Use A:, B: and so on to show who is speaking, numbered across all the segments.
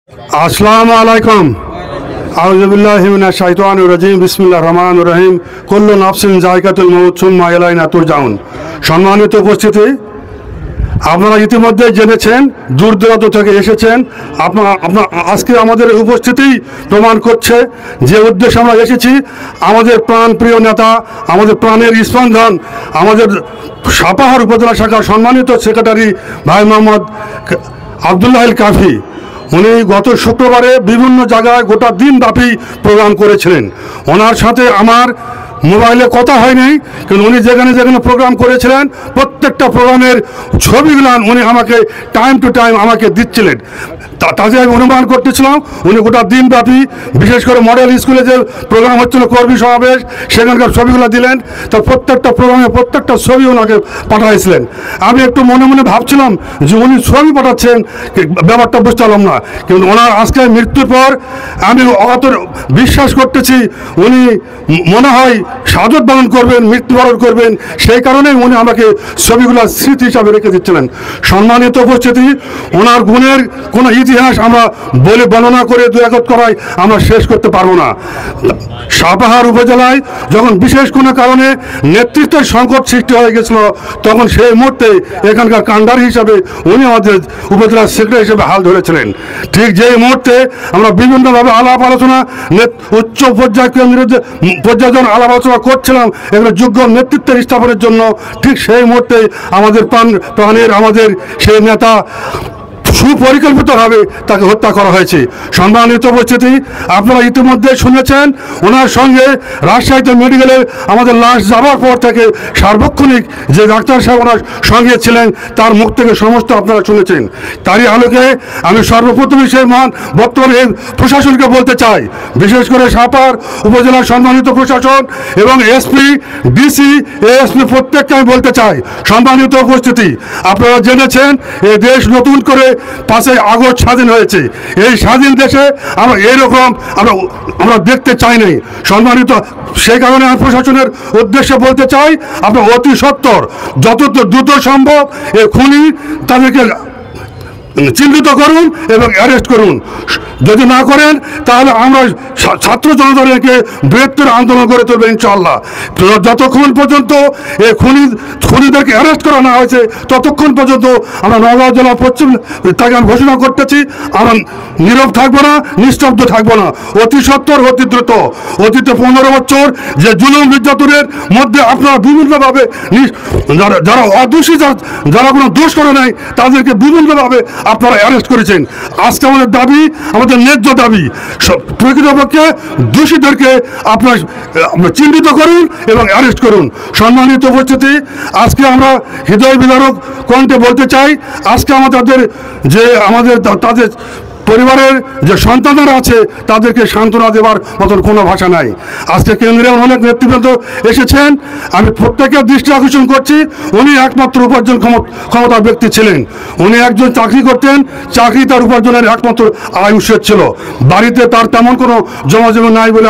A: আসসালামু আলাইকুম। আউযু বিল্লাহি মিনাশ শাইতানির রাজিম। বিসমিল্লাহির রহমানির রহিম। কুল্লু নাফসিন যায়কাতুল মাউত সুম্মা ইলাইনা তুরজাউন। সম্মানিত উপস্থিতি, আপনারা ইতিমধ্যে জেনেছেন, দূর দূরান্ত থেকে এসেছেন। আপনারা আজকে আমাদের উপস্থিতি প্রমাণ করছে যে উদ্দেশ্যে আমরা এসেছি। আমাদের প্রাণপ্রিয় নেতা, আমাদের প্রাণের স্পন্দন, আমাদের সাপাহার উপজেলা শাখার সম্মানিত সেক্রেটারি ভাই মোহাম্মদ আব্দুল্লাহ আল কাফি, উনি গত শুক্রবারে বিভিন্ন জায়গায় গোটা দিন ব্যাপী প্রোগ্রাম করেছিলেন। ওনার সাথে আমার মোবাইলে কথা হয়নি, কিন্তু উনি যেখানে যেখানে প্রোগ্রাম করেছিলেন প্রত্যেকটা প্রোগ্রামের ছবিগুলো উনি আমাকে টাইম টু টাইম আমাকে দিচ্ছিলেন। তাতে আমি অনুমান করতেছিলাম উনি গোটা দিন ব্যাপী, বিশেষ করে মডেল স্কুলে যে প্রোগ্রাম হচ্ছিল কর্মী সমাবেশ, সেখানকার ছবিগুলো দিলেন। তো প্রত্যেকটা প্রোগ্রামে প্রত্যেকটা ছবি ওনাকে পাঠাইছিলেন। আমি একটু মনে মনে ভাবছিলাম যে উনি ছবি পাঠাচ্ছেন, ব্যাপারটা বুঝতে পারলাম না। কিন্তু ওনার আজকে মৃত্যুর পর আমি অকাতর বিশ্বাস করতেছি উনি মনে হয় শাহাদত বরণ করবেন, মৃত্যুবরণ করবেন। সেই কারণেই উনি আমাকে ছবিগুলো স্মৃতি হিসাবে রেখে দিচ্ছিলেন। সম্মানিত উপস্থিতি, ওনার গুণের কোনো ইতিহাস আমরা বলে বর্ণনা করে দুয়াকত করাই আমরা শেষ করতে পারবো না। সাপাহার উপজেলায় যখন বিশেষ কোনো কারণে নেতৃত্বের সংকট সৃষ্টি হয়ে গেছিল, তখন সেই মুহূর্তে এখানকার কান্ডার হিসাবে উনি আমাদের উপজেলার সেক্রেটারি হিসেবে হাল ধরেছিলেন। ঠিক যেই মুহূর্তে আমরা বিভিন্নভাবে আলাপ আলোচনা, উচ্চ পর্যায় পর্যায়ে আলাপ আলোচনা করছিলাম এগুলো যোগ্য নেতৃত্বের স্থাপনের জন্য, ঠিক সেই মুহূর্তে আমাদের প্রাণের আমাদের সেই নেতা সুপরিকল্পিতভাবে তাকে হত্যা করা হয়েছে। সম্মানিত উপস্থিতি, আপনারা ইতিমধ্যে শুনেছেন ওনার সঙ্গে রাজশাহীতে মেডিকেলে আমাদের লাশ যাওয়ার পর থেকে সার্বক্ষণিক যে ডাক্তার সাহেব ওনার সঙ্গে ছিলেন তার মুখ থেকে সমস্ত আপনারা শুনেছেন। তারই আলোকে আমি সর্বপ্রথম সেই মহান বর্তমানে প্রশাসনকে বলতে চাই, বিশেষ করে সাপাহার উপজেলার সম্মানিত প্রশাসন এবং এসপি, ডিসি, এএসপি প্রত্যেককে আমি বলতে চাই, সম্মানিত উপস্থিতি, আপনারা জেনেছেন এই দেশ নতুন করে 5ই আগস্ট স্বাধীন হয়েছে। এই স্বাধীন দেশে আমরা এরকম আমরা দেখতে চাই নাই। সম্মানিত, সেই কারণে আমি প্রশাসনের উদ্দেশ্যে বলতে চাই, আপনার অতি সত্বর যত দ্রুত সম্ভব এই খুনি তাদেরকে চিহ্নিত করুন এবং অ্যারেস্ট করুন। যদি না করেন তাহলে আমরা ছাত্র জনতাকে বৃহত্তর আন্দোলন করে তুলবে ইনশাআল্লাহ। যতক্ষণ পর্যন্ত এই খুনিদেরকে অ্যারেস্ট করা না হয়েছে ততক্ষণ পর্যন্ত আমরা নওগাঁ জেলা পশ্চিম তাকে আমি ঘোষণা করতেছি, আমরা নীরব থাকবো না, নিস্তব্ধ থাকবো না। অতি সত্বর, অতি দ্রুত। অতীতে 15 বছর যে জুলুম নির্যাতনের মধ্যে আপনারা বিভিন্নভাবে যারা অদোষী, যারা কোনো দোষ করে নাই তাদেরকে বিভিন্নভাবে আপনারা অ্যারেস্ট করেছেন। আজকে আমাদের দাবি, আমাদের ন্যায্য দাবি, প্রকৃতপক্ষে দোষীদেরকে আপনারা চিহ্নিত করুন এবং অ্যারেস্ট করুন। সম্মানিত উপস্থিতি, আজকে আমরা হৃদয় বিদারক কণ্ঠে বলতে চাই, আজকে আমাদের তাদের পরিবারের যে সন্তানরা আছে তাদেরকে সান্ত্বনা দেওয়ার মতন কোনো ভাষা নাই। আজকে কেন্দ্রে অনেক নেতৃবৃন্দ এসেছেন, আমি প্রত্যেকের দৃষ্টি আকর্ষণ করছি, উনি একমাত্র উপার্জন ক্ষমতার ব্যক্তি ছিলেন। উনি একজন চাকরি করতেন, চাকরি তার উপার্জনের একমাত্র আয় উৎস ছিল। বাড়িতে তার তেমন কোনো জমাজমি নাই বলে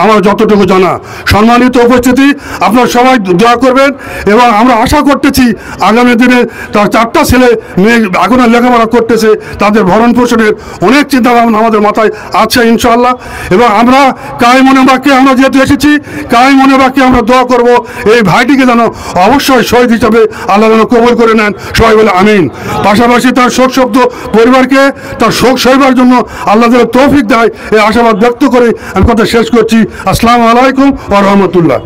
A: আমার যতটুকু জানা। সম্মানিত উপস্থিতি, আপনারা সবাই দোয়া করবেন এবং আমরা আশা করতেছি আগামী দিনে তার 4টা ছেলে মেয়ে এখনো লেখাপড়া করতেছে, তাদের ভরণ পোষণের অনেক চিন্তা ভাবনা আমাদের মাথায় আছে ইনশাআল্লাহ। এবং আমরা কায় মনে বাক্যে আমরা যেহেতু এসেছি, কায় মনে বাক্যে আমরা দোয়া করব এই ভাইটিকে যেন অবশ্যই শহীদ হিসাবে আল্লাহ যেন কবুল করে নেন, সবাই বলে আমিন। পাশাপাশি তার শোকসপ্ত পরিবারকে তার শোক সইবার জন্য আল্লাহ যেন তৌফিক দেয় এই আশাবাদ ব্যক্ত করে আমি কথা শেষ করছি। আসসালামু আলাইকুম ওয়া রাহমাতুল্লাহ।